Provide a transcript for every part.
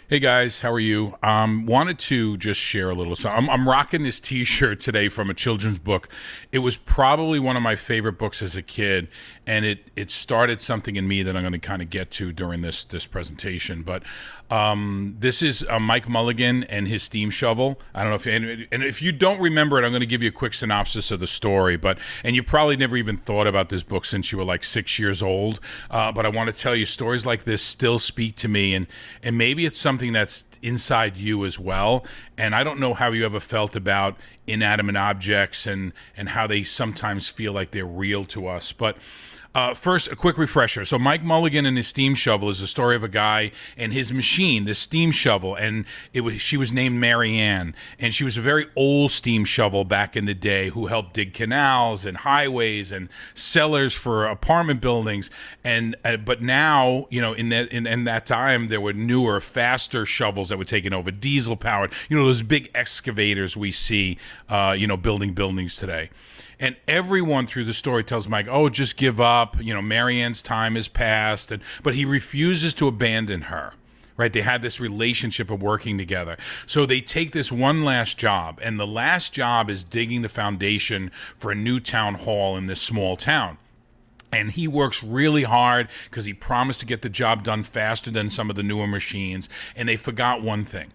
Hey guys, how are you? Wanted to just share a little. So I'm rocking this T-shirt today from a children's book. It was probably one of my favorite books as a kid, and it started something in me that I'm going to kind of get to during this presentation. But this is Mike Mulligan and his steam shovel. I don't know if and if you don't remember it, I'm going to give you a quick synopsis of the story. And you probably never even thought about this book since you were like 6 years old. But I want to tell you, stories like this still speak to me, and maybe it's something that's inside you as well. And I don't know how you ever felt about inanimate objects and how they sometimes feel like they're real to us. But first, a quick refresher. So Mike Mulligan and his steam shovel is the story of a guy and his machine, this steam shovel, and she was named Mary Ann, and she was a very old steam shovel back in the day who helped dig canals and highways and cellars for apartment buildings. And but now, in that time, there were newer, faster shovels that were taken over, diesel powered. Those big excavators we see, building buildings today. And everyone through the story tells Mike, "Oh, just give up. Marianne's time has passed." But he refuses to abandon her. Right? They had this relationship of working together. So they take this one last job, and the last job is digging the foundation for a new town hall in this small town. And he works really hard because he promised to get the job done faster than some of the newer machines. And they forgot one thing.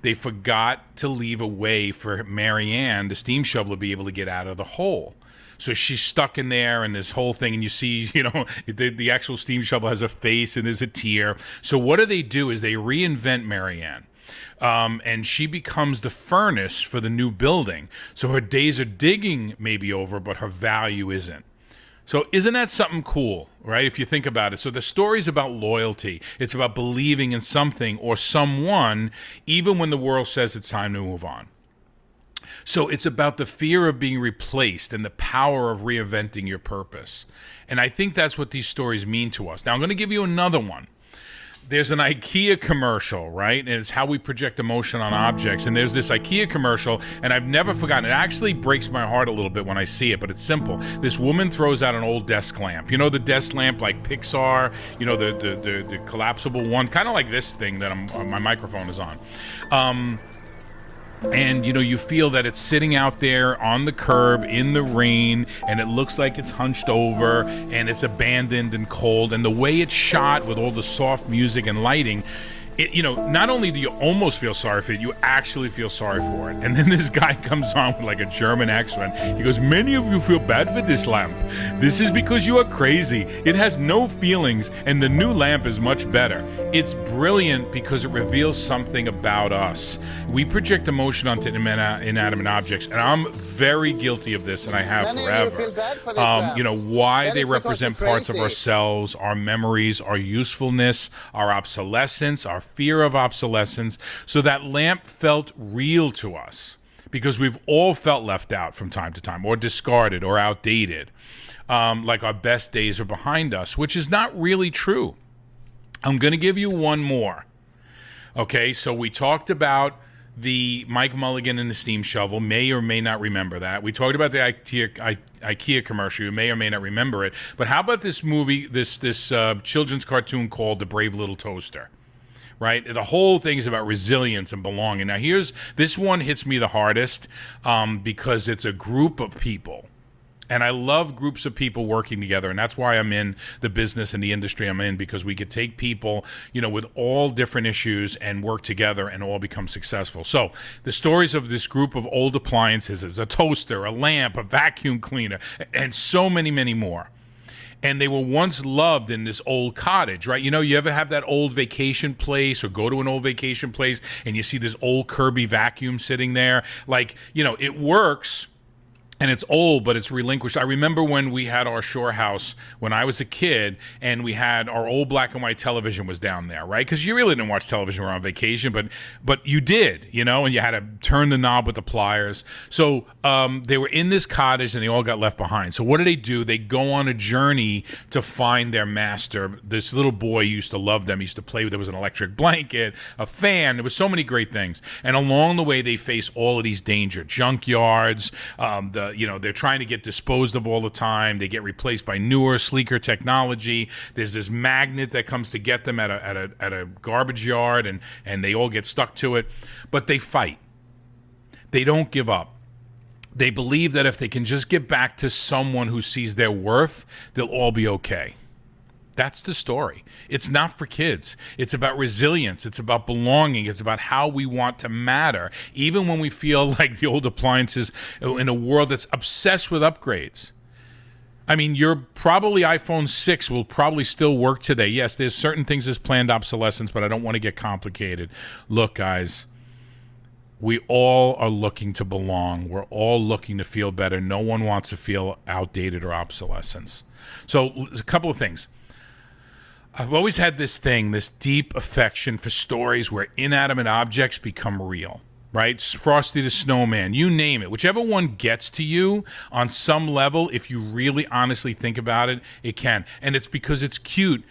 They forgot to leave a way for Mary Ann, the steam shovel, to be able to get out of the hole. So she's stuck in there, and this whole thing, and you see, the actual steam shovel has a face and there's a tear. So what do is they reinvent Mary Ann. And she becomes the furnace for the new building. So her days of digging may be over, but her value isn't. So isn't that something cool, right? If you think about it. So the story's about loyalty. It's about believing in something or someone, even when the world says it's time to move on. So it's about the fear of being replaced and the power of reinventing your purpose. And I think that's what these stories mean to us. Now, I'm going to give you another one. There's an IKEA commercial, right? And it's how we project emotion on objects. And there's this IKEA commercial, and I've never forgotten. It actually breaks my heart a little bit when I see it, but it's simple. This woman throws out an old desk lamp. You know the desk lamp like Pixar, the collapsible one, kind of like this thing that my microphone is on. And you feel that it's sitting out there on the curb in the rain, and it looks like it's hunched over and it's abandoned and cold, and the way it's shot with all the soft music and lighting, not only do you almost feel sorry for it, you actually feel sorry for it. And then this guy comes on with like a German accent. He goes, "Many of you feel bad for this lamp. This is because you are crazy. It has no feelings, and the new lamp is much better." It's brilliant because it reveals something about us. We project emotion onto inanimate objects, and I'm very guilty of this, and I have forever. Why they represent parts of ourselves, our memories, our usefulness, our obsolescence, our fear of obsolescence. So that lamp felt real to us because we've all felt left out from time to time, or discarded or outdated, like our best days are behind us, which is not really true. I'm going to give you one more. Okay, so we talked about the Mike Mulligan and the steam shovel. May or may not remember that. We talked about the IKEA commercial. You may or may not remember it. But how about this movie, this children's cartoon called The Brave Little Toaster? Right? The whole thing is about resilience and belonging. Now, this one hits me the hardest because it's a group of people. And I love groups of people working together, and that's why I'm in the business and the industry I'm in, because we could take people, with all different issues and work together and all become successful. So the stories of this group of old appliances is a toaster, a lamp, a vacuum cleaner, and so many, many more. And they were once loved in this old cottage, right? You ever have that old vacation place or go to an old vacation place and you see this old Kirby vacuum sitting there? It works. And it's old, but it's relinquished. I remember when we had our shore house when I was a kid, and we had our old black and white television was down there, right? Because you really didn't watch television when you were on vacation, but you did, and you had to turn the knob with the pliers. So they were in this cottage, and they all got left behind. So what do? They go on a journey to find their master. This little boy used to love them. He used to play with. There was an electric blanket, a fan. There was so many great things. And along the way, they face all of these danger, junkyards, they're trying to get disposed of all the time. They get replaced by newer, sleeker technology. There's this magnet that comes to get them at a garbage yard, and they all get stuck to it. But they fight. They don't give up. They believe that if they can just get back to someone who sees their worth, they'll all be okay. That's the story. It's not for kids. It's about resilience. It's about belonging. It's about how we want to matter, even when we feel like the old appliances in a world that's obsessed with upgrades. I mean, your probably iPhone 6 will probably still work today. Yes, there's certain things as planned obsolescence, but I don't want to get complicated. Look, guys, we all are looking to belong. We're all looking to feel better. No one wants to feel outdated or obsolescence. So a couple of things. I've always had this deep affection for stories where inanimate objects become real, right? Frosty the Snowman, you name it. Whichever one gets to you on some level, if you really honestly think about it, it can. And it's because it's cute.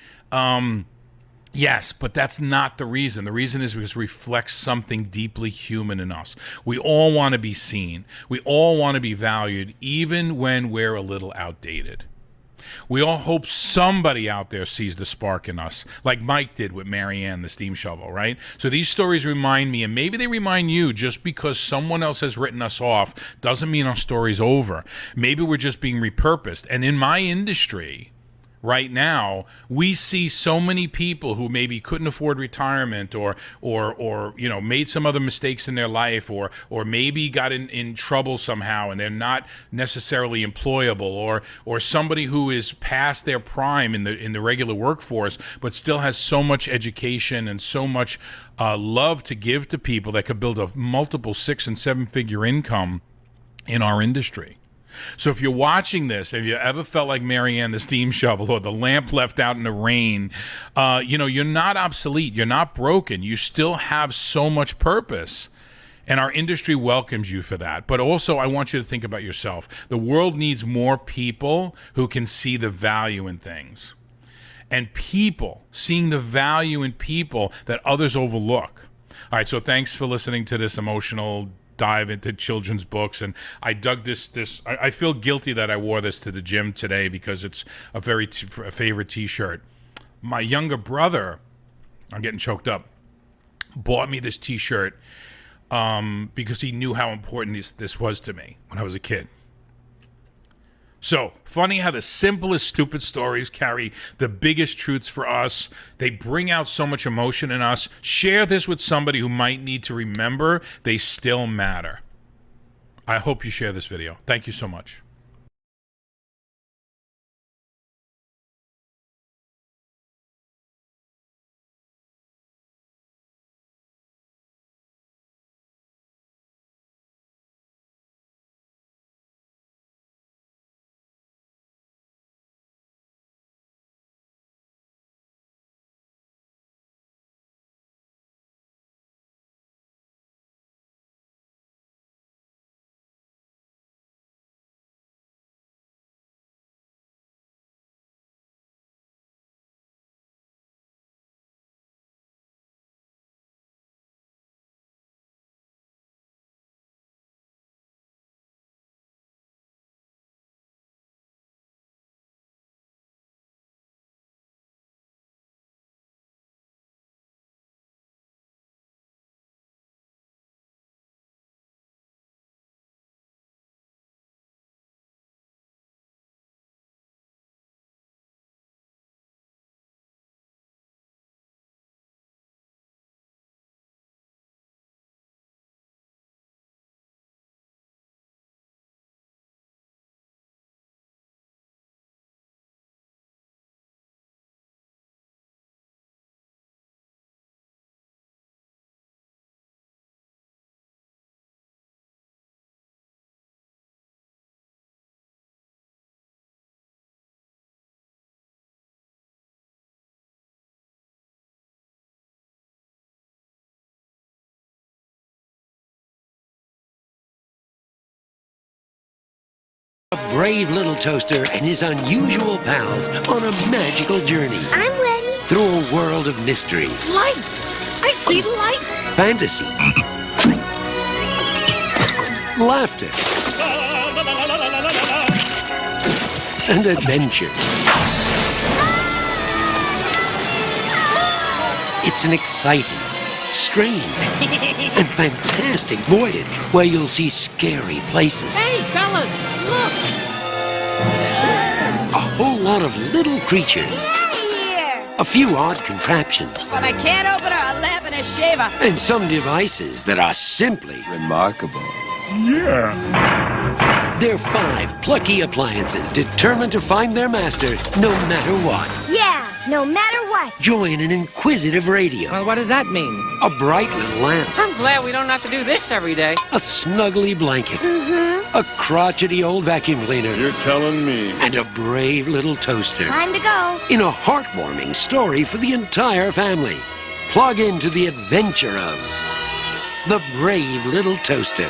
Yes, but that's not the reason. The reason is because it reflects something deeply human in us. We all want to be seen. We all want to be valued, even when we're a little outdated. We all hope somebody out there sees the spark in us, like Mike did with Marianne, the steam shovel, right? So these stories remind me, and maybe they remind you, just because someone else has written us off doesn't mean our story's over. Maybe we're just being repurposed. And in my industry, right now, we see so many people who maybe couldn't afford retirement or made some other mistakes in their life or maybe got in trouble somehow and they're not necessarily employable or somebody who is past their prime in the regular workforce but still has so much education and so much love to give to people that could build a multiple 6- and 7-figure income in our industry. So if you're watching this, have you ever felt like Marianne the steam shovel or the lamp left out in the rain, you're not obsolete. You're not broken. You still have so much purpose. And our industry welcomes you for that. But also, I want you to think about yourself. The world needs more people who can see the value in things. And people, seeing the value in people that others overlook. All right, so thanks for listening to this emotional dive into children's books, and I dug this. I feel guilty that I wore this to the gym today because it's a very favorite T-shirt. My younger brother, I'm getting choked up, bought me this T-shirt because he knew how important this was to me when I was a kid. So, funny how the simplest stupid stories carry the biggest truths for us. They bring out so much emotion in us. Share this with somebody who might need to remember they still matter. I hope you share this video. Thank you so much. A brave little toaster and his unusual pals on a magical journey. I'm ready. Through a world of mystery. Light! I see light! Fantasy. Laughter. and adventure. It's an exciting, strange, and fantastic voyage where you'll see scary places. Hey, fellas, look! A whole lot of little creatures. Out of here! A few odd contraptions. But I can't open a lamp and a shaver. And some devices that are simply Remarkable. They're 5 plucky appliances determined to find their master no matter what. Yeah, no matter what. Join an inquisitive radio, Well, what does that mean? a bright little lamp, I'm glad we don't have to do this every day. a snuggly blanket, a crotchety old vacuum cleaner, You're telling me. and a brave little toaster. Time to go. In a heartwarming story for the entire family. Plug into the adventure of The Brave Little Toaster.